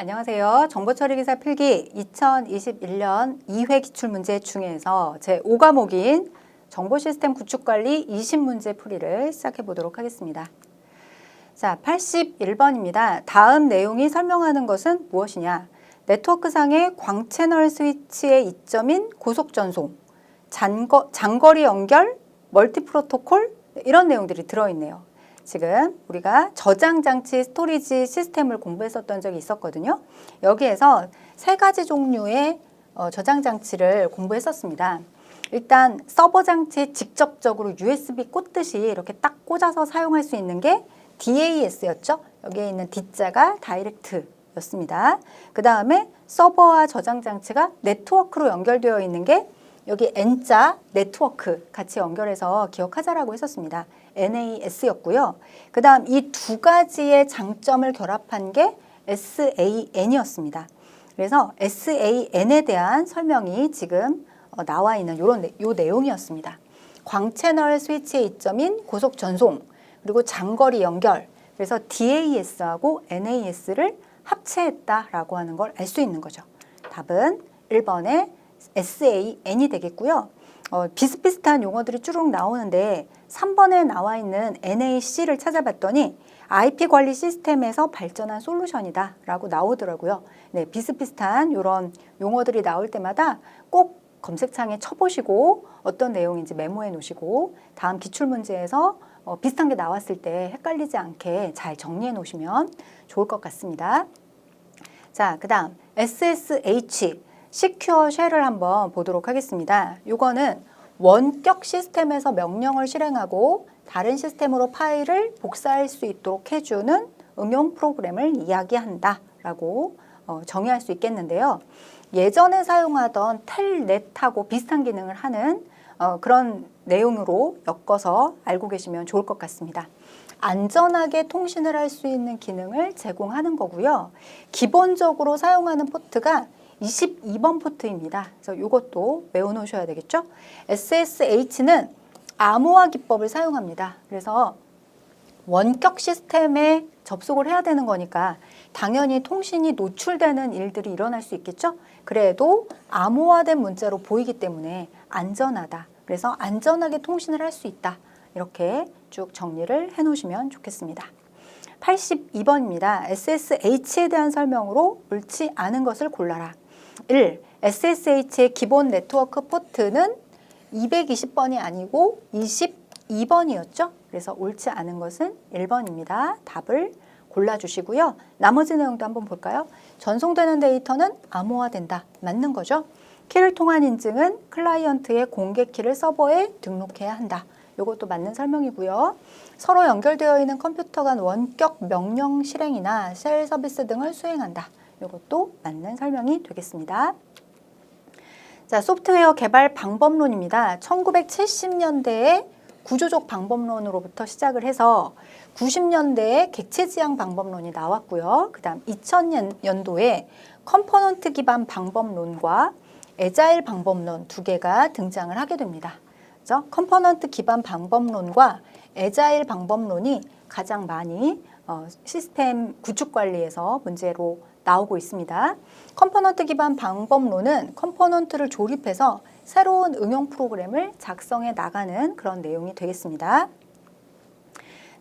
안녕하세요. 정보처리기사 필기 2021년 2회 기출문제 중에서 제5과목인 정보시스템 구축관리 20문제 풀이를 시작해 보도록 하겠습니다. 자, 81번입니다. 다음 내용이 설명하는 것은 무엇이냐? 네트워크상의 광채널 스위치의 이점인 고속전송, 장거리 연결, 멀티프로토콜 이런 내용들이 들어있네요. 지금 우리가 저장장치 스토리지 시스템을 공부했었던 적이 있었거든요. 여기에서 세 가지 종류의 저장장치를 공부했었습니다. 일단 서버 장치에 직접적으로 USB 꽂듯이 이렇게 딱 꽂아서 사용할 수 있는 게 DAS였죠. 여기에 있는 D자가 다이렉트였습니다. 그 다음에 서버와 저장장치가 네트워크로 연결되어 있는 게 여기 N자 네트워크 같이 연결해서 기억하자라고 했었습니다. NAS였고요. 그 다음 이 두 가지의 장점을 결합한 게 SAN이었습니다. 그래서 SAN에 대한 설명이 지금 나와 있는 요 내용이었습니다. 광채널 스위치의 이점인 고속 전송, 그리고 장거리 연결, 그래서 DAS하고 NAS를 합체했다라고 하는 걸 알 수 있는 거죠. 답은 1번에 SAN이 되겠고요. 비슷비슷한 용어들이 쭉 나오는데 3번에 나와 있는 NAC를 찾아봤더니 IP 관리 시스템에서 발전한 솔루션이다 라고 나오더라고요. 네, 비슷비슷한 이런 용어들이 나올 때마다 꼭 검색창에 쳐보시고 어떤 내용인지 메모해 놓으시고 다음 기출문제에서 비슷한 게 나왔을 때 헷갈리지 않게 잘 정리해 놓으시면 좋을 것 같습니다. 자, 그 다음 SSH 시큐어 쉘을 한번 보도록 하겠습니다. 이거는 원격 시스템에서 명령을 실행하고 다른 시스템으로 파일을 복사할 수 있도록 해주는 응용 프로그램을 이야기한다 라고 정의할 수 있겠는데요. 예전에 사용하던 텔넷하고 비슷한 기능을 하는 그런 내용으로 엮어서 알고 계시면 좋을 것 같습니다. 안전하게 통신을 할 수 있는 기능을 제공하는 거고요. 기본적으로 사용하는 포트가 22번 포트입니다. 그래서 이것도 외워놓으셔야 되겠죠? SSH는 암호화 기법을 사용합니다. 그래서 원격 시스템에 접속을 해야 되는 거니까 당연히 통신이 노출되는 일들이 일어날 수 있겠죠? 그래도 암호화된 문자로 보이기 때문에 안전하다. 그래서 안전하게 통신을 할 수 있다. 이렇게 쭉 정리를 해 놓으시면 좋겠습니다. 82번입니다. SSH에 대한 설명으로 옳지 않은 것을 골라라. 1. SSH의 기본 네트워크 포트는 220번이 아니고 22번이었죠. 그래서 옳지 않은 것은 1번입니다. 답을 골라주시고요. 나머지 내용도 한번 볼까요? 전송되는 데이터는 암호화된다. 맞는 거죠. 키를 통한 인증은 클라이언트의 공개 키를 서버에 등록해야 한다. 이것도 맞는 설명이고요. 서로 연결되어 있는 컴퓨터 간 원격 명령 실행이나 쉘 서비스 등을 수행한다. 이것도 맞는 설명이 되겠습니다. 자, 소프트웨어 개발 방법론입니다. 1970년대에 구조적 방법론으로부터 시작을 해서 90년대에 객체 지향 방법론이 나왔고요. 그 다음 2000년도에 컴포넌트 기반 방법론과 애자일 방법론 두 개가 등장을 하게 됩니다. 그래서 컴포넌트 기반 방법론과 애자일 방법론이 가장 많이 시스템 구축 관리에서 문제로 나오고 있습니다. 컴포넌트 기반 방법론은 컴포넌트를 조립해서 새로운 응용 프로그램을 작성해 나가는 그런 내용이 되겠습니다.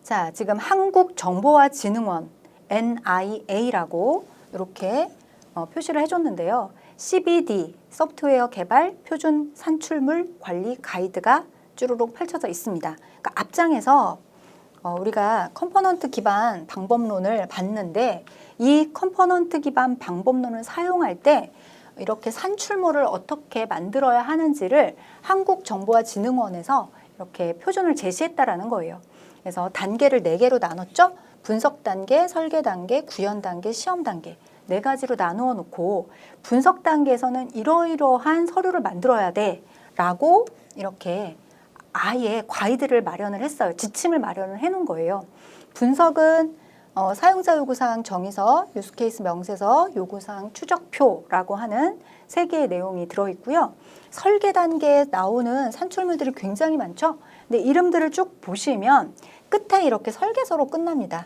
자, 지금 한국정보화진흥원 NIA라고 이렇게 표시를 해줬는데요. CBD 소프트웨어 개발 표준 산출물 관리 가이드가 쭈루룩 펼쳐져 있습니다. 그러니까 앞장에서 우리가 컴포넌트 기반 방법론을 봤는데 이 컴포넌트 기반 방법론을 사용할 때 이렇게 산출물을 어떻게 만들어야 하는지를 한국정보화진흥원에서 이렇게 표준을 제시했다라는 거예요. 그래서 단계를 4개로 나눴죠. 분석 단계, 설계 단계, 구현 단계, 시험 단계 4가지로 나누어 놓고 분석 단계에서는 이러이러한 서류를 만들어야 돼 라고 이렇게 아예 가이드를 마련을 했어요. 지침을 마련을 해놓은 거예요. 분석은 사용자 요구사항 정의서, 유스케이스 명세서, 요구사항 추적표라고 하는 3개의 내용이 들어있고요. 설계 단계에 나오는 산출물들이 굉장히 많죠. 근데 이름들을 쭉 보시면 끝에 이렇게 설계서로 끝납니다.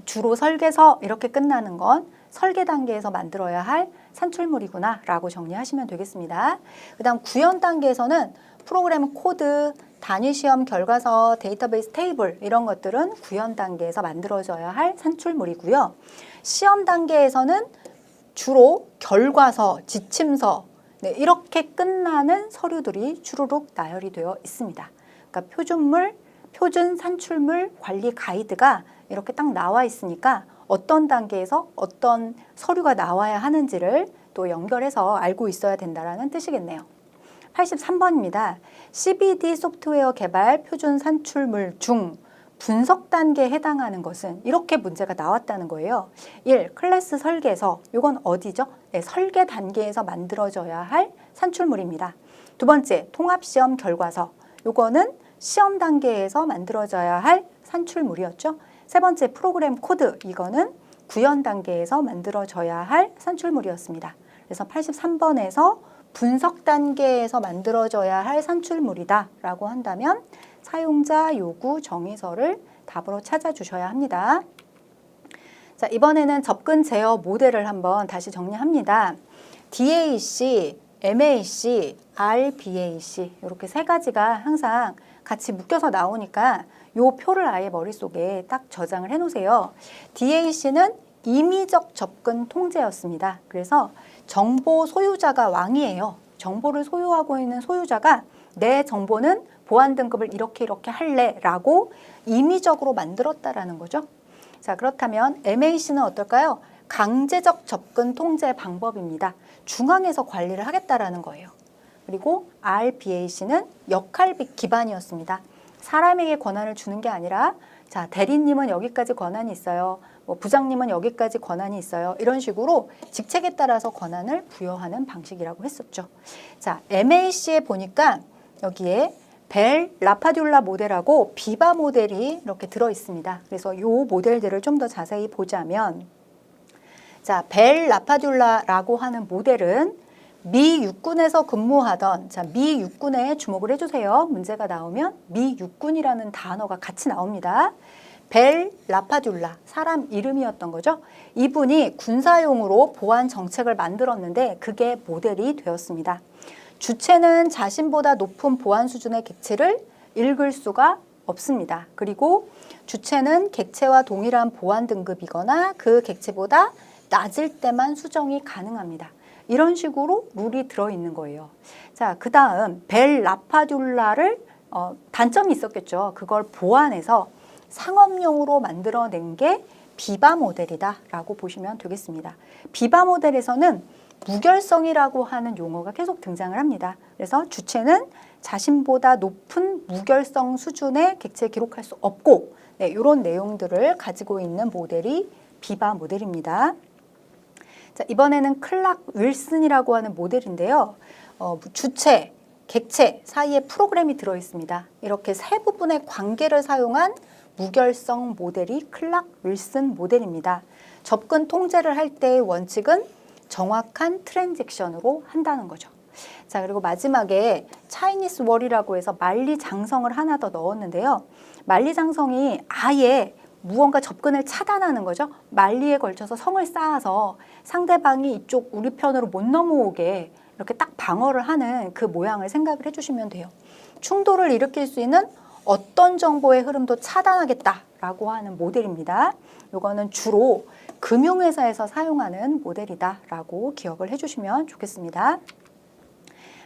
주로 설계서 이렇게 끝나는 건 설계 단계에서 만들어야 할 산출물이구나 라고 정리하시면 되겠습니다. 그 다음 구현 단계에서는 프로그램 코드, 단위 시험 결과서, 데이터베이스 테이블 이런 것들은 구현 단계에서 만들어져야 할 산출물이고요. 시험 단계에서는 주로 결과서, 지침서 이렇게 끝나는 서류들이 주르륵 나열이 되어 있습니다. 그러니까 표준물, 표준 산출물 관리 가이드가 이렇게 딱 나와 있으니까 어떤 단계에서 어떤 서류가 나와야 하는지를 또 연결해서 알고 있어야 된다는 뜻이겠네요. 83번입니다. CBD 소프트웨어 개발 표준 산출물 중 분석 단계에 해당하는 것은 이렇게 문제가 나왔다는 거예요. 1. 클래스 설계서. 이건 어디죠? 네, 설계 단계에서 만들어져야 할 산출물입니다. 두 번째, 통합시험 결과서. 이거는 시험 단계에서 만들어져야 할 산출물이었죠. 세 번째, 프로그램 코드. 이거는 구현 단계에서 만들어져야 할 산출물이었습니다. 그래서 83번에서 분석 단계에서 만들어져야 할 산출물이다 라고 한다면 사용자 요구 정의서를 답으로 찾아주셔야 합니다. 자, 이번에는 접근 제어 모델을 한번 다시 정리합니다. DAC, MAC, RBAC 이렇게 세 가지가 항상 같이 묶여서 나오니까 요 표를 아예 머릿속에 딱 저장을 해놓으세요. DAC는 임의적 접근 통제였습니다. 그래서 정보 소유자가 왕이에요. 정보를 소유하고 있는 소유자가 내 정보는 보안 등급을 이렇게 할래 라고 임의적으로 만들었다라는 거죠. 자, 그렇다면 MAC는 어떨까요? 강제적 접근 통제 방법입니다. 중앙에서 관리를 하겠다라는 거예요. 그리고 RBAC는 역할 기반이었습니다. 사람에게 권한을 주는 게 아니라 자, 대리님은 여기까지 권한이 있어요. 뭐 부장님은 여기까지 권한이 있어요. 이런 식으로 직책에 따라서 권한을 부여하는 방식이라고 했었죠. 자, MAC에 보니까 여기에 벨, 라파듈라 모델하고 비바 모델이 이렇게 들어 있습니다. 그래서 이 모델들을 좀 더 자세히 보자면 자, 벨, 라파듈라라고 하는 모델은 미 육군에서 근무하던 자, 미 육군에 주목을 해주세요. 문제가 나오면 미 육군이라는 단어가 같이 나옵니다. 벨 라파듈라 사람 이름이었던 거죠. 이분이 군사용으로 보안 정책을 만들었는데 그게 모델이 되었습니다. 주체는 자신보다 높은 보안 수준의 객체를 읽을 수가 없습니다. 그리고 주체는 객체와 동일한 보안 등급이거나 그 객체보다 낮을 때만 수정이 가능합니다. 이런 식으로 룰이 들어있는 거예요. 자, 그 다음 벨 라파듈라를 단점이 있었겠죠. 그걸 보완해서 상업용으로 만들어낸 게 비바 모델이다라고 보시면 되겠습니다. 비바 모델에서는 무결성이라고 하는 용어가 계속 등장을 합니다. 그래서 주체는 자신보다 높은 무결성 수준의 객체를 기록할 수 없고 네, 이런 내용들을 가지고 있는 모델이 비바 모델입니다. 자, 이번에는 클락 윌슨이라고 하는 모델인데요. 주체, 객체 사이에 프로그램이 들어있습니다. 이렇게 세 부분의 관계를 사용한 무결성 모델이 클락 윌슨 모델입니다. 접근 통제를 할 때의 원칙은 정확한 트랜잭션으로 한다는 거죠. 자, 그리고 마지막에 차이니스 월이라고 해서 만리장성을 하나 더 넣었는데요. 만리장성이 아예 무언가 접근을 차단하는 거죠. 만리에 걸쳐서 성을 쌓아서 상대방이 이쪽 우리 편으로 못 넘어오게 이렇게 딱 방어를 하는 그 모양을 생각을 해주시면 돼요. 충돌을 일으킬 수 있는 어떤 정보의 흐름도 차단하겠다라고 하는 모델입니다. 이거는 주로 금융회사에서 사용하는 모델이다라고 기억을 해주시면 좋겠습니다.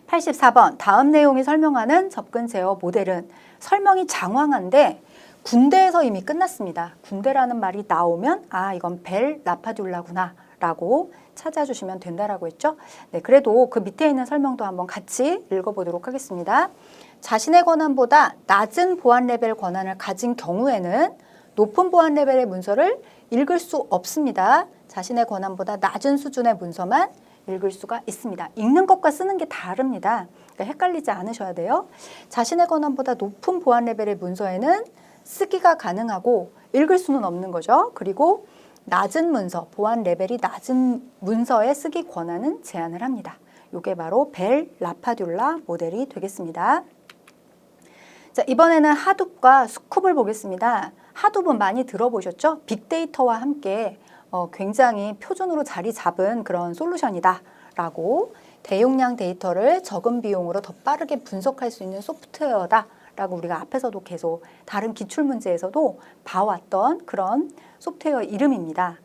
84번 다음 내용이 설명하는 접근 제어 모델은 설명이 장황한데 군대에서 이미 끝났습니다. 군대라는 말이 나오면 아 이건 벨 라파듈라구나 라고 찾아주시면 된다라고 했죠. 네, 그래도 그 밑에 있는 설명도 한번 같이 읽어보도록 하겠습니다. 자신의 권한보다 낮은 보안 레벨 권한을 가진 경우에는 높은 보안 레벨의 문서를 읽을 수 없습니다. 자신의 권한보다 낮은 수준의 문서만 읽을 수가 있습니다. 읽는 것과 쓰는 게 다릅니다. 그러니까 헷갈리지 않으셔야 돼요. 자신의 권한보다 높은 보안 레벨의 문서에는 쓰기가 가능하고 읽을 수는 없는 거죠. 그리고 낮은 문서, 보안 레벨이 낮은 문서의 쓰기 권한은 제한을 합니다. 이게 바로 벨 라파듈라 모델이 되겠습니다. 자, 이번에는 하둡과 스쿱을 보겠습니다. 하둡은 많이 들어보셨죠? 빅데이터와 함께 굉장히 표준으로 자리 잡은 그런 솔루션이다라고 대용량 데이터를 적은 비용으로 더 빠르게 분석할 수 있는 소프트웨어다라고 우리가 앞에서도 계속 다른 기출문제에서도 봐왔던 그런 소프트웨어 이름입니다.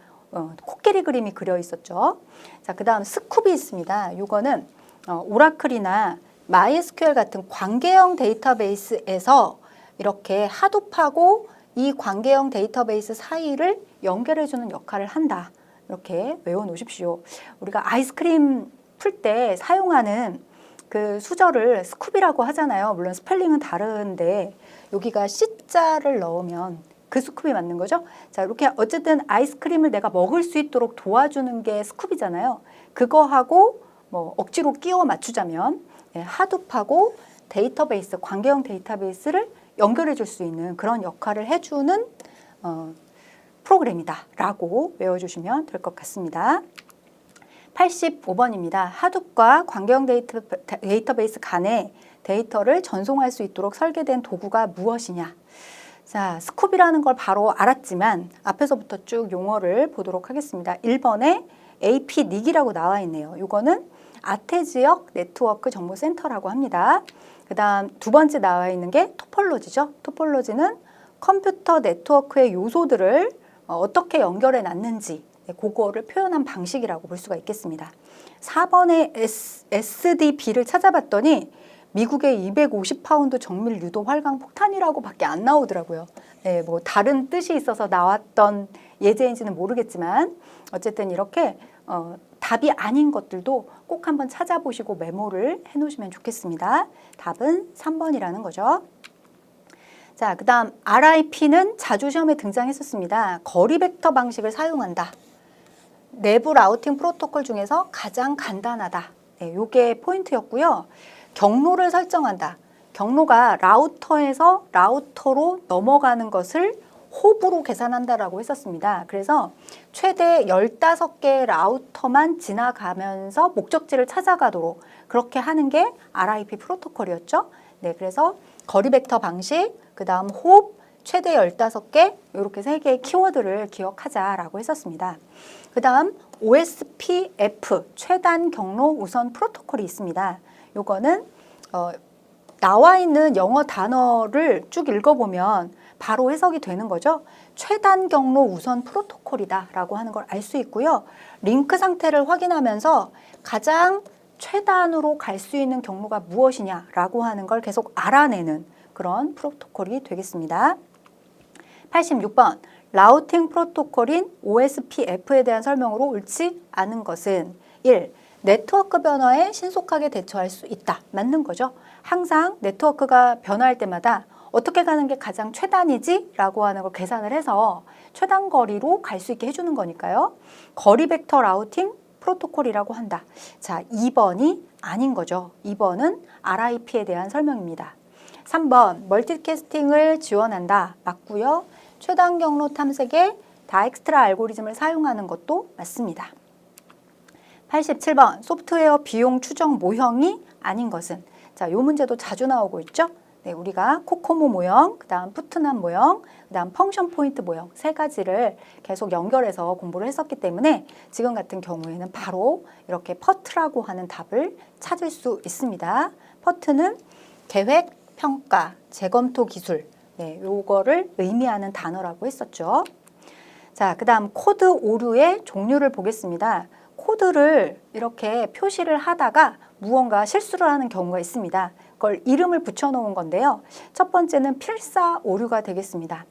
코끼리 그림이 그려 있었죠. 자, 그 다음 스쿱이 있습니다. 이거는 오라클이나 MySQL 같은 관계형 데이터베이스에서 이렇게 하둡하고 이 관계형 데이터베이스 사이를 연결해주는 역할을 한다. 이렇게 외워놓으십시오. 우리가 아이스크림 풀 때 사용하는 그 수저를 스쿱이라고 하잖아요. 물론 스펠링은 다른데 여기가 C자를 넣으면 그 스쿱이 맞는 거죠. 자, 이렇게 어쨌든 아이스크림을 내가 먹을 수 있도록 도와주는 게 스쿱이잖아요. 그거하고 뭐 억지로 끼워 맞추자면 하둡하고 데이터베이스, 관계형 데이터베이스를 연결해 줄 수 있는 그런 역할을 해주는 프로그램이다 라고 외워주시면 될 것 같습니다. 85번입니다. 하둡과 관계형 데이터베이스 간에 데이터를 전송할 수 있도록 설계된 도구가 무엇이냐. 자, 스쿱이라는 걸 바로 알았지만 앞에서부터 쭉 용어를 보도록 하겠습니다. 1번에 APNIC이라고 나와 있네요. 이거는 아태지역 네트워크 정보센터라고 합니다. 그 다음 두 번째 나와 있는 게 토폴로지죠. 토폴로지는 컴퓨터 네트워크의 요소들을 어떻게 연결해 놨는지 그거를 표현한 방식이라고 볼 수가 있겠습니다. 4번에 SDB를 찾아봤더니 미국의 250파운드 정밀 유도 활강 폭탄이라고 밖에 안 나오더라고요. 네, 뭐 다른 뜻이 있어서 나왔던 예제인지는 모르겠지만 어쨌든 이렇게 답이 아닌 것들도 꼭 한번 찾아보시고 메모를 해놓으시면 좋겠습니다. 답은 3번이라는 거죠. 자, 그 다음 RIP는 자주 시험에 등장했었습니다. 거리 벡터 방식을 사용한다. 내부 라우팅 프로토콜 중에서 가장 간단하다. 네, 요게 포인트였고요. 경로를 설정한다. 경로가 라우터에서 라우터로 넘어가는 것을 홉으로 계산한다라고 했었습니다. 그래서 최대 15개의 라우터만 지나가면서 목적지를 찾아가도록 그렇게 하는 게 RIP 프로토콜이었죠. 네, 그래서 거리 벡터 방식, 그 다음 홉, 최대 15개 이렇게 3개의 키워드를 기억하자라고 했었습니다. 그 다음 OSPF, 최단 경로 우선 프로토콜이 있습니다. 요거는 나와 있는 영어 단어를 쭉 읽어보면 바로 해석이 되는 거죠. 최단 경로 우선 프로토콜이다 라고 하는 걸 알 수 있고요. 링크 상태를 확인하면서 가장 최단으로 갈 수 있는 경로가 무엇이냐 라고 하는 걸 계속 알아내는 그런 프로토콜이 되겠습니다. 86번 라우팅 프로토콜인 OSPF에 대한 설명으로 옳지 않은 것은 1. 네트워크 변화에 신속하게 대처할 수 있다. 맞는 거죠. 항상 네트워크가 변화할 때마다 어떻게 가는 게 가장 최단이지? 라고 하는 걸 계산을 해서 최단 거리로 갈 수 있게 해주는 거니까요. 거리 벡터 라우팅 프로토콜이라고 한다. 자, 2번이 아닌 거죠. 2번은 RIP에 대한 설명입니다. 3번 멀티캐스팅을 지원한다. 맞고요. 최단 경로 탐색에 다엑스트라 알고리즘을 사용하는 것도 맞습니다. 87번 소프트웨어 비용 추정 모형이 아닌 것은 자, 요 문제도 자주 나오고 있죠. 네, 우리가 코코모 모형, 그 다음 푸트남 모형, 그 다음 펑션 포인트 모형 3가지를 계속 연결해서 공부를 했었기 때문에 지금 같은 경우에는 바로 이렇게 퍼트라고 하는 답을 찾을 수 있습니다. 퍼트는 계획, 평가, 재검토 기술 네, 요거를 의미하는 단어라고 했었죠. 자, 그 다음 코드 오류의 종류를 보겠습니다. 코드를 이렇게 표시를 하다가 무언가 실수를 하는 경우가 있습니다. 그걸 이름을 붙여놓은 건데요. 첫 번째는 필사 오류가 되겠습니다.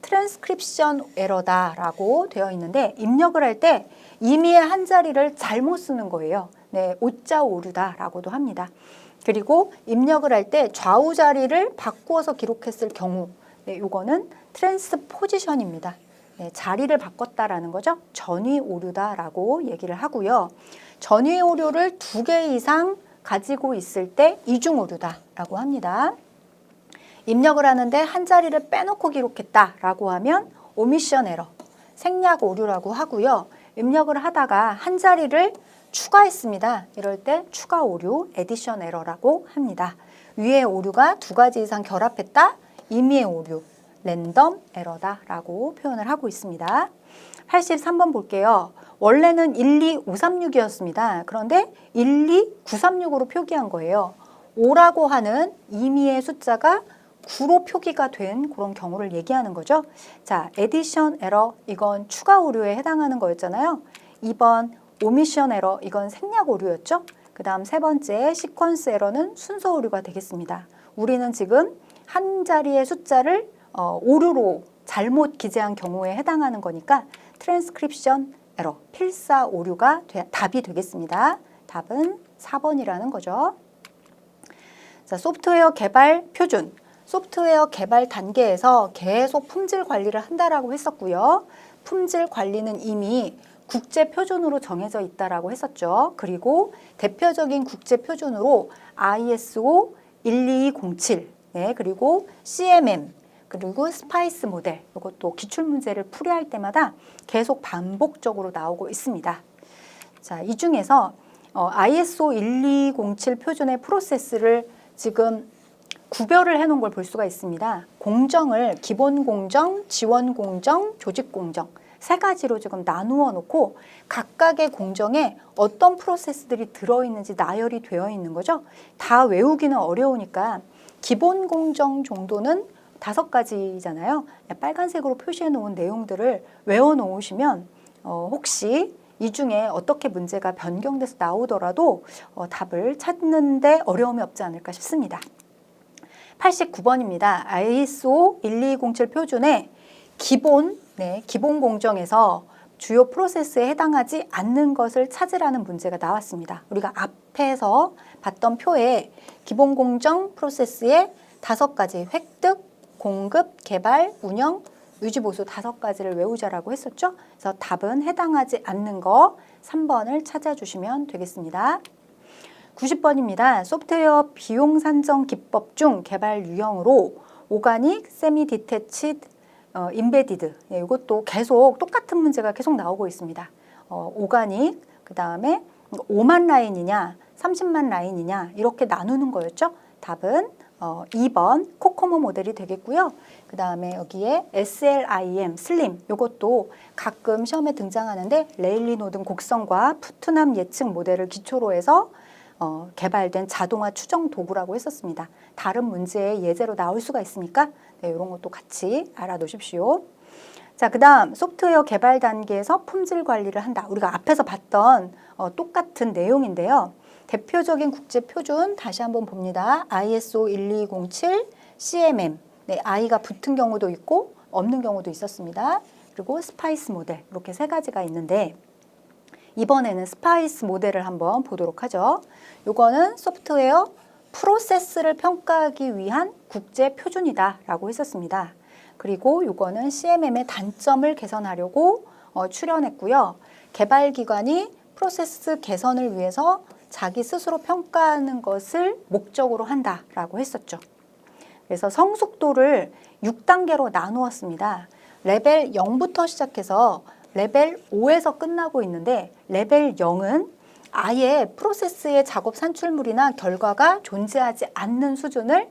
트랜스크립션 에러다라고 되어 있는데 입력을 할 때 임의의 한 자리를 잘못 쓰는 거예요. 네, 오자 오류다라고도 합니다. 그리고 입력을 할 때 좌우 자리를 바꾸어서 기록했을 경우 네, 요거는 트랜스포지션입니다. 네, 자리를 바꿨다라는 거죠. 전위 오류다라고 얘기를 하고요. 전위 오류를 2개 이상 가지고 있을 때 이중 오류다라고 합니다. 입력을 하는데 한 자리를 빼놓고 기록했다라고 하면 오미션 에러, 생략 오류라고 하고요. 입력을 하다가 한 자리를 추가했습니다. 이럴 때 추가 오류, 에디션 에러라고 합니다. 위의 오류가 2가지 이상 결합했다, 임의의 오류, 랜덤 에러다라고 표현을 하고 있습니다. 83번 볼게요. 원래는 12536이었습니다. 그런데 12936으로 표기한 거예요. 5라고 하는 임의의 숫자가 9로 표기가 된 그런 경우를 얘기하는 거죠. 자, 에디션 에러, 이건 추가 오류에 해당하는 거였잖아요. 2번 오미션 에러, 이건 생략 오류였죠. 그 다음 세 번째 시퀀스 에러는 순서 오류가 되겠습니다. 우리는 지금 한 자리의 숫자를 오류로 잘못 기재한 경우에 해당하는 거니까 트랜스크립션 에러, 필사 오류가 답이 되겠습니다. 답은 4번이라는 거죠. 자, 소프트웨어 개발 표준. 소프트웨어 개발 단계에서 계속 품질 관리를 한다라고 했었고요. 품질 관리는 이미 국제 표준으로 정해져 있다라고 했었죠. 그리고 대표적인 국제 표준으로 ISO 12207, 네, 그리고 CMM, 그리고 스파이스 모델, 이것도 기출 문제를 풀이할 때마다 계속 반복적으로 나오고 있습니다. 자, 이 중에서 ISO 1207 표준의 프로세스를 지금 구별을 해놓은 걸 볼 수가 있습니다. 공정을 기본 공정, 지원 공정, 조직 공정 세 가지로 지금 나누어 놓고 각각의 공정에 어떤 프로세스들이 들어있는지 나열이 되어 있는 거죠. 다 외우기는 어려우니까 기본 공정 정도는 5가지잖아요. 빨간색으로 표시해 놓은 내용들을 외워 놓으시면 혹시 이 중에 어떻게 문제가 변경돼서 나오더라도 답을 찾는데 어려움이 없지 않을까 싶습니다. 89번입니다. ISO 1207 표준의 기본 공정에서 주요 프로세스에 해당하지 않는 것을 찾으라는 문제가 나왔습니다. 우리가 앞에서 봤던 표에 기본 공정 프로세스의 5가지 획득, 공급, 개발, 운영, 유지보수 5가지를 외우자라고 했었죠. 그래서 답은 해당하지 않는 거 3번을 찾아주시면 되겠습니다. 90번입니다. 소프트웨어 비용 산정 기법 중 개발 유형으로 오가닉, 세미 디태치드, 임베디드, 이것도 계속 똑같은 문제가 계속 나오고 있습니다. 오가닉, 그 다음에 5만 라인이냐 30만 라인이냐 이렇게 나누는 거였죠. 답은 2번 코코모 모델이 되겠고요. 그 다음에 여기에 SLIM, 슬림, 이것도 가끔 시험에 등장하는데 레일리 노든 곡선과 푸트남 예측 모델을 기초로 해서 개발된 자동화 추정 도구라고 했었습니다. 다른 문제의 예제로 나올 수가 있으니까 이런 것도 같이 알아놓으십시오. 자, 그 다음 소프트웨어 개발 단계에서 품질 관리를 한다. 우리가 앞에서 봤던 똑같은 내용인데요. 대표적인 국제 표준 다시 한번 봅니다. ISO 1207, CMM, 네, I가 붙은 경우도 있고 없는 경우도 있었습니다. 그리고 스파이스 모델 이렇게 3가지가 있는데 이번에는 스파이스 모델을 한번 보도록 하죠. 요거는 소프트웨어 프로세스를 평가하기 위한 국제 표준이다라고 했었습니다. 그리고 요거는 CMM의 단점을 개선하려고 출연했고요. 개발기관이 프로세스 개선을 위해서 자기 스스로 평가하는 것을 목적으로 한다라고 했었죠. 그래서 성숙도를 6단계로 나누었습니다. 레벨 0부터 시작해서 레벨 5에서 끝나고 있는데 레벨 0은 아예 프로세스의 작업 산출물이나 결과가 존재하지 않는 수준을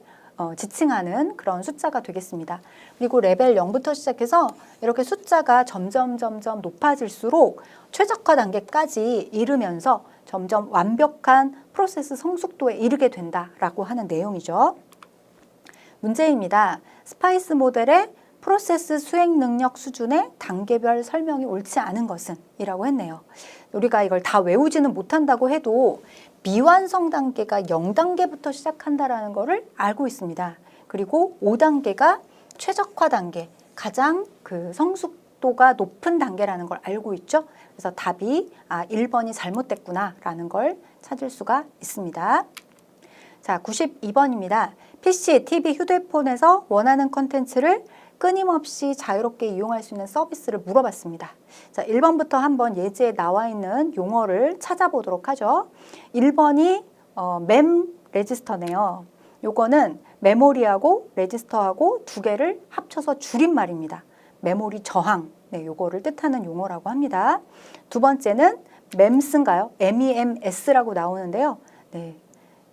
지칭하는 그런 숫자가 되겠습니다. 그리고 레벨 0부터 시작해서 이렇게 숫자가 점점 높아질수록 최적화 단계까지 이르면서 점점 완벽한 프로세스 성숙도에 이르게 된다라고 하는 내용이죠. 문제입니다. 스파이스 모델의 프로세스 수행 능력 수준의 단계별 설명이 옳지 않은 것은 이라고 했네요. 우리가 이걸 다 외우지는 못한다고 해도 미완성 단계가 0단계부터 시작한다라는 것을 알고 있습니다. 그리고 5단계가 최적화 단계, 가장 그 성숙도가 높은 단계라는 걸 알고 있죠. 그래서 답이 1번이 잘못됐구나라는 걸 찾을 수가 있습니다. 자, 92번입니다. PC, TV, 휴대폰에서 원하는 컨텐츠를 끊임없이 자유롭게 이용할 수 있는 서비스를 물어봤습니다. 자, 1번부터 한번 예제에 나와 있는 용어를 찾아보도록 하죠. 1번이 mem 레지스터네요. 요거는 메모리하고 레지스터하고 2개를 합쳐서 줄임말입니다. 메모리 저항, 네, 요거를 뜻하는 용어라고 합니다. 두 번째는 MEMS인가요? MEMS라고 나오는데요. 네,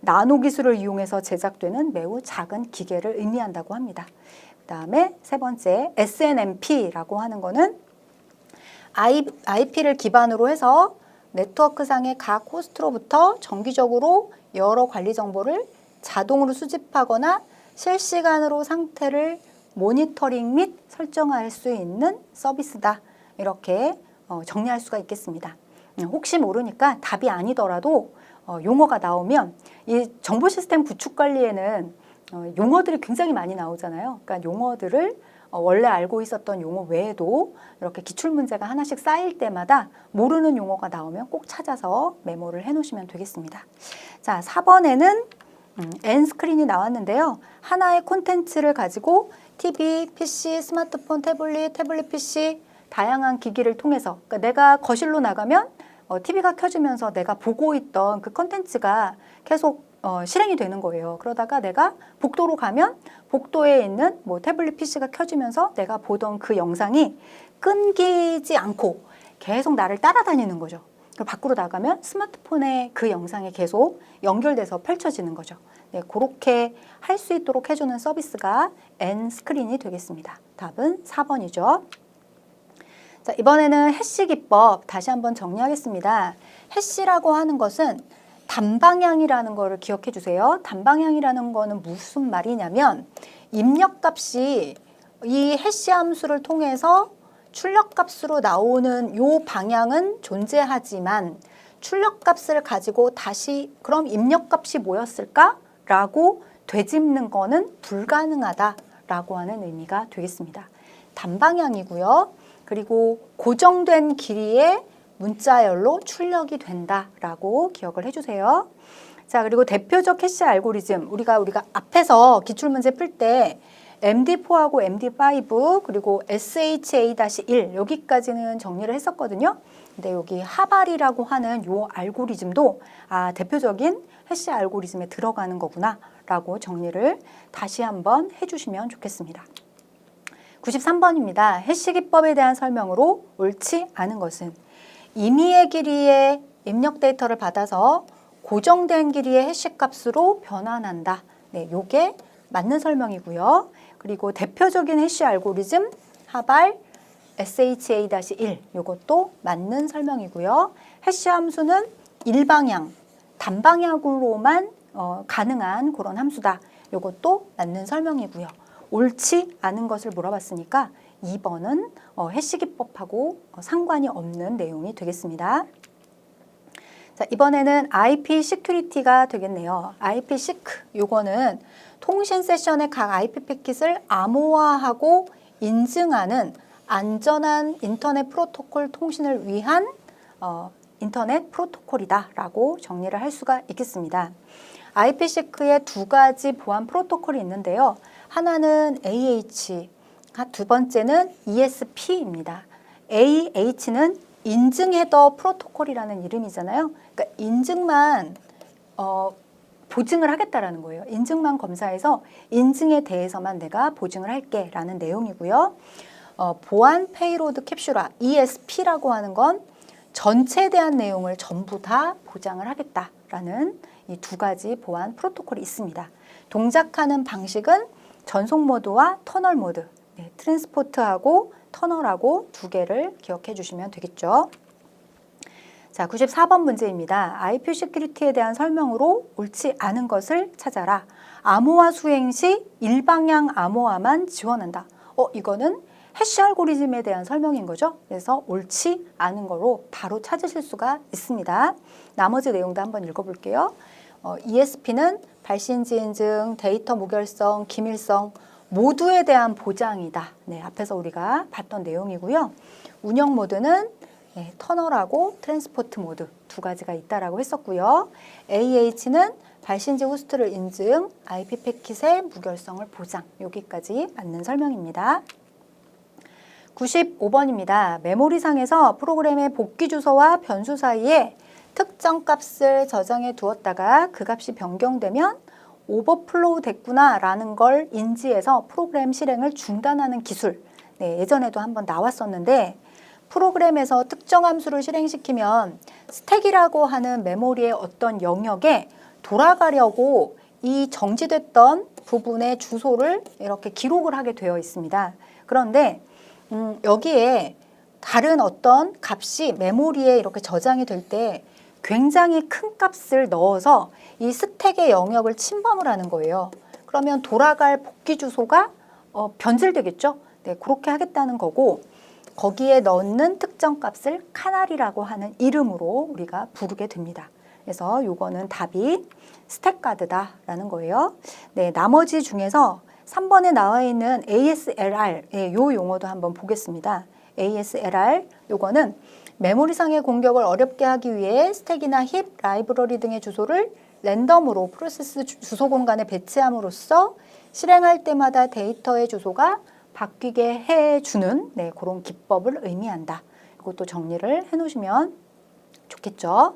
나노 기술을 이용해서 제작되는 매우 작은 기계를 의미한다고 합니다. 그 다음에 세 번째 SNMP라고 하는 거는 IP를 기반으로 해서 네트워크상의 각 호스트로부터 정기적으로 여러 관리 정보를 자동으로 수집하거나 실시간으로 상태를 모니터링 및 설정할 수 있는 서비스다. 이렇게 정리할 수가 있겠습니다. 혹시 모르니까 답이 아니더라도 용어가 나오면 이 정보 시스템 구축 관리에는 용어들이 굉장히 많이 나오잖아요. 그러니까 용어들을 원래 알고 있었던 용어 외에도 이렇게 기출문제가 하나씩 쌓일 때마다 모르는 용어가 나오면 꼭 찾아서 메모를 해 놓으시면 되겠습니다. 자, 4번에는 N스크린이 나왔는데요. 하나의 콘텐츠를 가지고 TV, PC, 스마트폰, 태블릿 PC 다양한 기기를 통해서 그러니까 내가 거실로 나가면 TV가 켜지면서 내가 보고 있던 그 콘텐츠가 계속 실행이 되는 거예요. 그러다가 내가 복도로 가면 복도에 있는 뭐 태블릿 PC가 켜지면서 내가 보던 그 영상이 끊기지 않고 계속 나를 따라다니는 거죠. 그리고 밖으로 나가면 스마트폰에 그 영상이 계속 연결돼서 펼쳐지는 거죠. 네, 그렇게 할 수 있도록 해주는 서비스가 N스크린이 되겠습니다. 답은 4번이죠. 자, 이번에는 해시 기법 다시 한번 정리하겠습니다. 해시라고 하는 것은 단방향이라는 거를 기억해 주세요. 단방향이라는 거는 무슨 말이냐면 입력값이 이 해시 함수를 통해서 출력값으로 나오는 요 방향은 존재하지만 출력값을 가지고 다시 그럼 입력값이 뭐였을까? 라고 되짚는 거는 불가능하다라고 하는 의미가 되겠습니다. 단방향이고요. 그리고 고정된 길이의 문자열로 출력이 된다라고 기억을 해주세요. 자, 그리고 대표적 해시 알고리즘 우리가 앞에서 기출문제 풀 때 MD4하고 MD5 그리고 SHA-1 여기까지는 정리를 했었거든요. 근데 여기 하발이라고 하는 요 알고리즘도 대표적인 해시 알고리즘에 들어가는 거구나 라고 정리를 다시 한번 해주시면 좋겠습니다. 93번입니다. 해시 기법에 대한 설명으로 옳지 않은 것은 임의의 길이의 입력 데이터를 받아서 고정된 길이의 해시 값으로 변환한다. 네, 요게 맞는 설명이고요. 그리고 대표적인 해시 알고리즘 하발 SHA-1 요것도 맞는 설명이고요. 해시 함수는 일방향, 단방향으로만 가능한 그런 함수다. 요것도 맞는 설명이고요. 옳지 않은 것을 물어봤으니까 2번은 해시 기법하고 상관이 없는 내용이 되겠습니다. 자, 이번에는 IP 시큐리티가 되겠네요. IP 시크 요거는 통신 세션의 각 IP 패킷을 암호화하고 인증하는 안전한 인터넷 프로토콜 통신을 위한 인터넷 프로토콜이다라고 정리를 할 수가 있겠습니다. IP시크에 두 가지 보안 프로토콜이 있는데요. 하나는 AH, 두 번째는 ESP입니다. AH는 인증 헤더 프로토콜이라는 이름이잖아요. 그러니까 인증만 보증을 하겠다라는 거예요. 인증만 검사해서 인증에 대해서만 내가 보증을 할게라는 내용이고요. 보안 페이로드 캡슐화 ESP라고 하는 건 전체에 대한 내용을 전부 다 보장을 하겠다라는 이 두 가지 보안 프로토콜이 있습니다. 동작하는 방식은 전송 모드와 터널 모드, 트랜스포트하고 터널하고 두 개를 기억해 주시면 되겠죠. 자, 94번 문제입니다. IP 시큐리티에 대한 설명으로 옳지 않은 것을 찾아라. 암호화 수행 시 일방향 암호화만 지원한다. 이거는 해시 알고리즘에 대한 설명인 거죠. 그래서 옳지 않은 거로 바로 찾으실 수가 있습니다. 나머지 내용도 한번 읽어볼게요. ESP는 발신지 인증, 데이터 무결성, 기밀성 모두에 대한 보장이다. 네, 앞에서 우리가 봤던 내용이고요. 운영 모드는 터널하고 트랜스포트 모드 두 가지가 있다라고 했었고요. AH는 발신지 호스트를 인증, IP 패킷의 무결성을 보장. 여기까지 맞는 설명입니다. 95번입니다. 메모리상에서 프로그램의 복귀 주소와 변수 사이에 특정 값을 저장해 두었다가 그 값이 변경되면 오버플로우 됐구나라는 걸 인지해서 프로그램 실행을 중단하는 기술. 네, 예전에도 한번 나왔었는데 프로그램에서 특정 함수를 실행시키면 스택이라고 하는 메모리의 어떤 영역에 돌아가려고 이 정지됐던 부분의 주소를 이렇게 기록을 하게 되어 있습니다. 그런데 여기에 다른 어떤 값이 메모리에 이렇게 저장이 될 때 굉장히 큰 값을 넣어서 이 스택의 영역을 침범을 하는 거예요. 그러면 돌아갈 복귀 주소가 변질되겠죠. 네, 그렇게 하겠다는 거고, 거기에 넣는 특정 값을 카나리라고 하는 이름으로 우리가 부르게 됩니다. 그래서 요거는 답이 스택가드다라는 거예요. 네, 나머지 중에서 3번에 나와 있는 ASLR, 요 용어도 한번 보겠습니다. ASLR, 요거는 메모리상의 공격을 어렵게 하기 위해 스택이나 힙, 라이브러리 등의 주소를 랜덤으로 프로세스 주소 공간에 배치함으로써 실행할 때마다 데이터의 주소가 바뀌게 해주는 그런 기법을 의미한다. 이것도 정리를 해놓으시면 좋겠죠.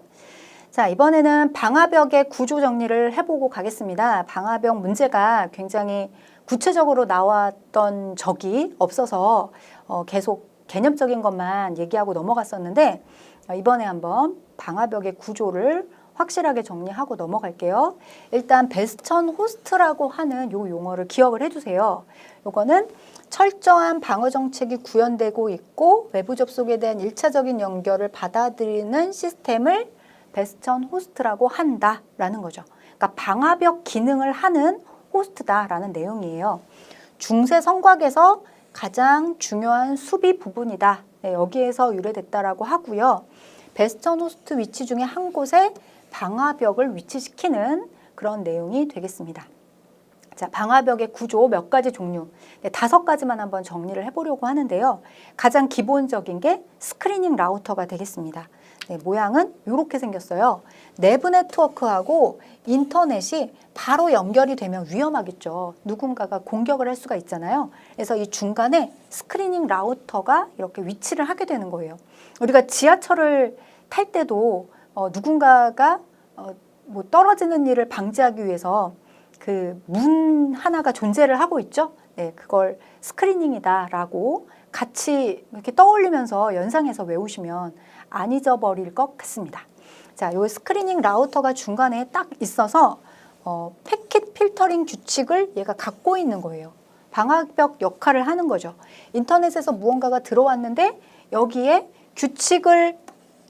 자, 이번에는 방화벽의 구조 정리를 해보고 가겠습니다. 방화벽 문제가 굉장히 구체적으로 나왔던 적이 없어서 계속 개념적인 것만 얘기하고 넘어갔었는데, 이번에 한번 방화벽의 구조를 확실하게 정리하고 넘어갈게요. 일단 베스천 호스트라고 하는 요 용어를 기억을 해주세요. 요거는 철저한 방어 정책이 구현되고 있고 외부 접속에 대한 1차적인 연결을 받아들이는 시스템을 베스천 호스트라고 한다라는 거죠. 그러니까 방화벽 기능을 하는 호스트다라는 내용이에요. 중세 성곽에서 가장 중요한 수비 부분이다. 네, 여기에서 유래됐다라고 하고요. 베스천 호스트 위치 중에 한 곳에 방화벽을 위치시키는 그런 내용이 되겠습니다. 자, 방화벽의 구조 몇 가지 종류, 5가지만 한번 정리를 해보려고 하는데요. 가장 기본적인 게 스크리닝 라우터가 되겠습니다. 네, 모양은 이렇게 생겼어요. 내부 네트워크하고 인터넷이 바로 연결이 되면 위험하겠죠. 누군가가 공격을 할 수가 있잖아요. 그래서 이 중간에 스크리닝 라우터가 이렇게 위치를 하게 되는 거예요. 우리가 지하철을 탈 때도 누군가가 뭐 떨어지는 일을 방지하기 위해서 그 문 하나가 존재를 하고 있죠. 네, 그걸 스크리닝이다라고 같이 이렇게 떠올리면서 연상해서 외우시면 안 잊어버릴 것 같습니다. 자, 요 스크리닝 라우터가 중간에 딱 있어서 패킷 필터링 규칙을 얘가 갖고 있는 거예요. 방화벽 역할을 하는 거죠. 인터넷에서 무언가가 들어왔는데 여기에 규칙을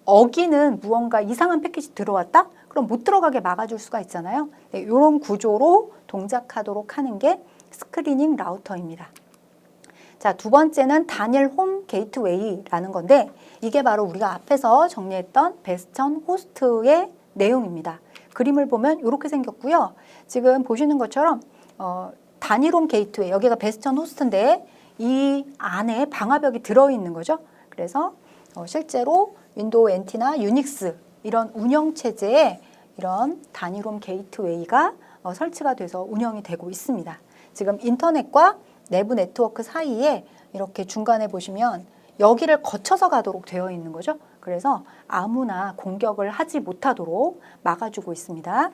어기는 무언가 이상한 패킷이 들어왔다? 그럼 못 들어가게 막아줄 수가 있잖아요. 네, 이런 구조로 동작하도록 하는 게 스크리닝 라우터입니다. 자, 두 번째는 단일 홈 게이트웨이라는 건데 이게 바로 우리가 앞에서 정리했던 베스천 호스트의 내용입니다. 그림을 보면 이렇게 생겼고요. 지금 보시는 것처럼 단일 홈 게이트웨이, 여기가 베스천 호스트인데 이 안에 방화벽이 들어있는 거죠. 그래서 실제로 윈도우 NT나 유닉스 이런 운영체제에 이런 단일홈 게이트웨이가 설치가 돼서 운영이 되고 있습니다. 지금 인터넷과 내부 네트워크 사이에 이렇게 중간에 보시면 여기를 거쳐서 가도록 되어 있는 거죠. 그래서 아무나 공격을 하지 못하도록 막아주고 있습니다.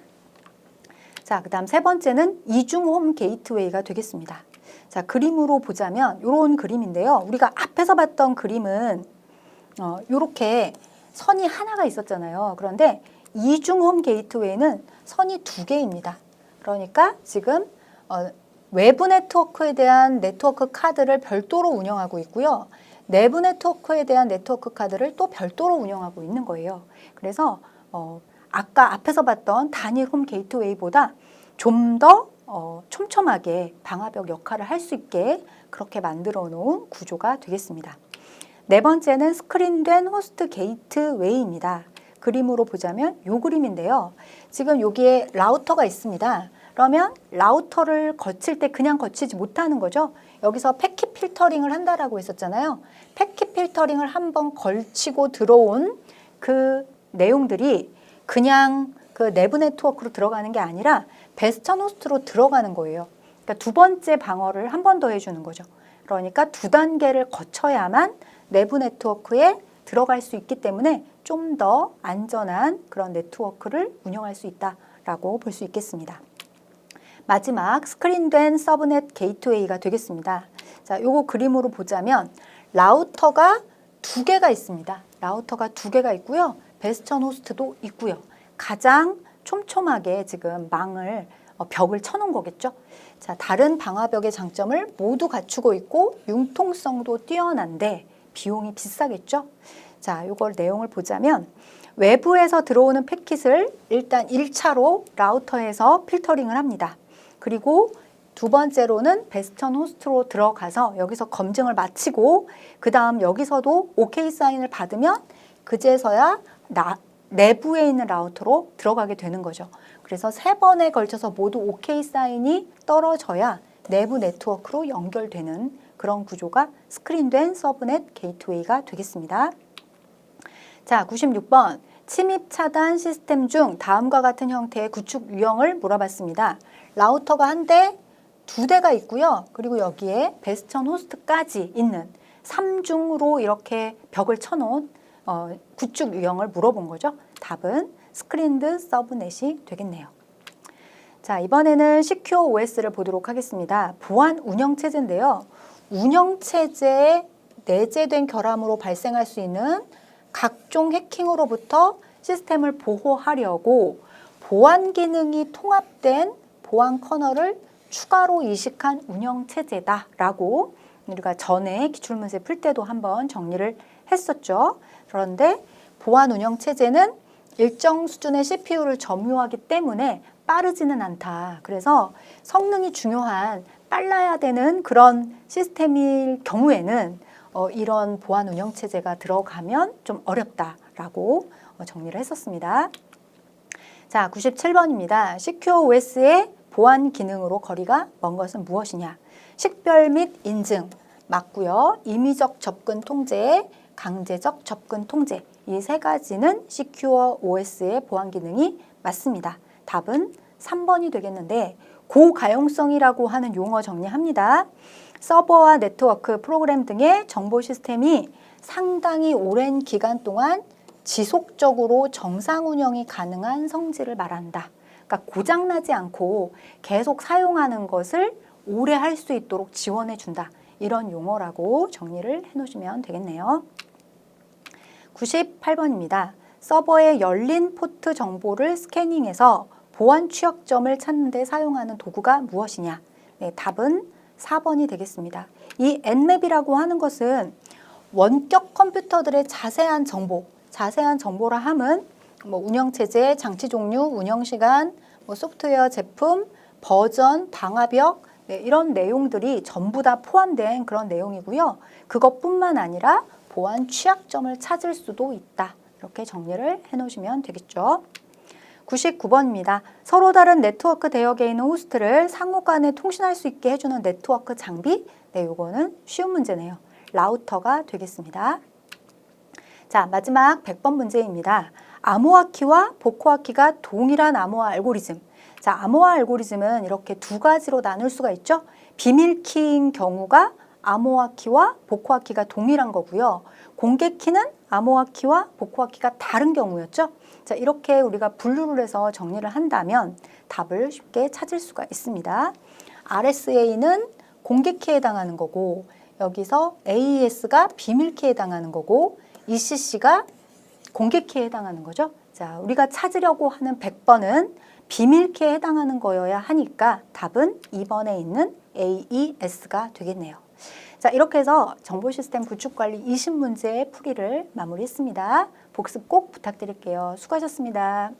자, 그 다음 세 번째는 이중홈 게이트웨이가 되겠습니다. 자, 그림으로 보자면 이런 그림인데요. 우리가 앞에서 봤던 그림은 이렇게 선이 하나가 있었잖아요. 그런데 이중홈 게이트웨이는 선이 2개입니다. 그러니까 지금 외부 네트워크에 대한 네트워크 카드를 별도로 운영하고 있고요. 내부 네트워크에 대한 네트워크 카드를 또 별도로 운영하고 있는 거예요. 그래서 아까 앞에서 봤던 단일 홈 게이트웨이보다 좀 더 촘촘하게 방화벽 역할을 할 수 있게 그렇게 만들어 놓은 구조가 되겠습니다. 네 번째는 스크린된 호스트 게이트웨이입니다. 그림으로 보자면 이 그림인데요. 지금 여기에 라우터가 있습니다. 그러면 라우터를 거칠 때 그냥 거치지 못하는 거죠. 여기서 패킷 필터링을 한다라고 했었잖아요. 패킷 필터링을 한번 걸치고 들어온 그 내용들이 그냥 그 내부 네트워크로 들어가는 게 아니라 베스천 호스트로 들어가는 거예요. 그러니까 두 번째 방어를 한 번 더 해주는 거죠. 그러니까 2단계를 거쳐야만 내부 네트워크에 들어갈 수 있기 때문에 좀 더 안전한 그런 네트워크를 운영할 수 있다라고 볼 수 있겠습니다. 마지막 스크린된 서브넷 게이트웨이가 되겠습니다. 자, 요거 그림으로 보자면 라우터가 2개가 있습니다. 라우터가 2개가 있고요. 베스천 호스트도 있고요. 가장 촘촘하게 지금 벽을 쳐놓은 거겠죠. 자, 다른 방화벽의 장점을 모두 갖추고 있고 융통성도 뛰어난데 비용이 비싸겠죠. 자, 요걸 내용을 보자면 외부에서 들어오는 패킷을 일단 1차로 라우터에서 필터링을 합니다. 그리고 두 번째로는 베스천 호스트로 들어가서 여기서 검증을 마치고 그 다음 여기서도 OK 사인을 받으면 그제서야 내부에 있는 라우터로 들어가게 되는 거죠. 그래서 3번에 걸쳐서 모두 OK 사인이 떨어져야 내부 네트워크로 연결되는 그런 구조가 스크린된 서브넷 게이트웨이가 되겠습니다. 자, 96번. 침입 차단 시스템 중 다음과 같은 형태의 구축 유형을 물어봤습니다. 라우터가 한 대, 2대가 있고요. 그리고 여기에 베스천 호스트까지 있는 3중으로 이렇게 벽을 쳐놓은 구축 유형을 물어본 거죠. 답은 스크린드 서브넷이 되겠네요. 자, 이번에는 시큐어 OS를 보도록 하겠습니다. 보안 운영체제인데요. 운영체제에 내재된 결함으로 발생할 수 있는 각종 해킹으로부터 시스템을 보호하려고 보안 기능이 통합된 보안 커널을 추가로 이식한 운영체제다라고 우리가 전에 기출문제 풀 때도 한번 정리를 했었죠. 그런데 보안 운영체제는 일정 수준의 CPU를 점유하기 때문에 빠르지는 않다. 그래서 성능이 중요한 빨라야 되는 그런 시스템일 경우에는 이런 보안 운영체제가 들어가면 좀 어렵다라고 정리를 했었습니다. 자, 97번입니다. 시큐어 OS의 보안 기능으로 거리가 먼 것은 무엇이냐? 식별 및 인증 맞고요. 임의적 접근 통제, 강제적 접근 통제 이 3가지는 시큐어 OS의 보안 기능이 맞습니다. 답은 3번이 되겠는데 고가용성이라고 하는 용어 정리합니다. 서버와 네트워크, 프로그램 등의 정보 시스템이 상당히 오랜 기간 동안 지속적으로 정상 운영이 가능한 성질을 말한다. 그러니까 고장나지 않고 계속 사용하는 것을 오래 할 수 있도록 지원해 준다. 이런 용어라고 정리를 해놓으시면 되겠네요. 98번입니다. 서버의 열린 포트 정보를 스캐닝해서 보안 취약점을 찾는 데 사용하는 도구가 무엇이냐? 네, 답은 4번이 되겠습니다. 이 N맵이라고 하는 것은 원격 컴퓨터들의 자세한 정보라 함은 운영체제, 장치 종류, 운영시간, 소프트웨어 제품, 버전, 방화벽 이런 내용들이 전부 다 포함된 그런 내용이고요. 그것뿐만 아니라 보안 취약점을 찾을 수도 있다. 이렇게 정리를 해놓으시면 되겠죠. 99번입니다. 서로 다른 네트워크 대역에 있는 호스트를 상호 간에 통신할 수 있게 해주는 네트워크 장비. 네, 요거는 쉬운 문제네요. 라우터가 되겠습니다. 자, 마지막 100번 문제입니다. 암호화키와 복호화키가 동일한 암호화 알고리즘. 자, 암호화 알고리즘은 이렇게 2가지로 나눌 수가 있죠. 비밀키인 경우가 암호화키와 복호화키가 동일한 거고요. 공개키는 암호화키와 복호화키가 다른 경우였죠. 자, 이렇게 우리가 분류를 해서 정리를 한다면 답을 쉽게 찾을 수가 있습니다. RSA는 공개키에 해당하는 거고 여기서 AES가 비밀키에 해당하는 거고 ECC가 공개키에 해당하는 거죠. 자, 우리가 찾으려고 하는 100번은 비밀키에 해당하는 거여야 하니까 답은 2번에 있는 AES가 되겠네요. 자, 이렇게 해서 정보시스템 구축관리 20문제의 풀이를 마무리했습니다. 복습 꼭 부탁드릴게요. 수고하셨습니다.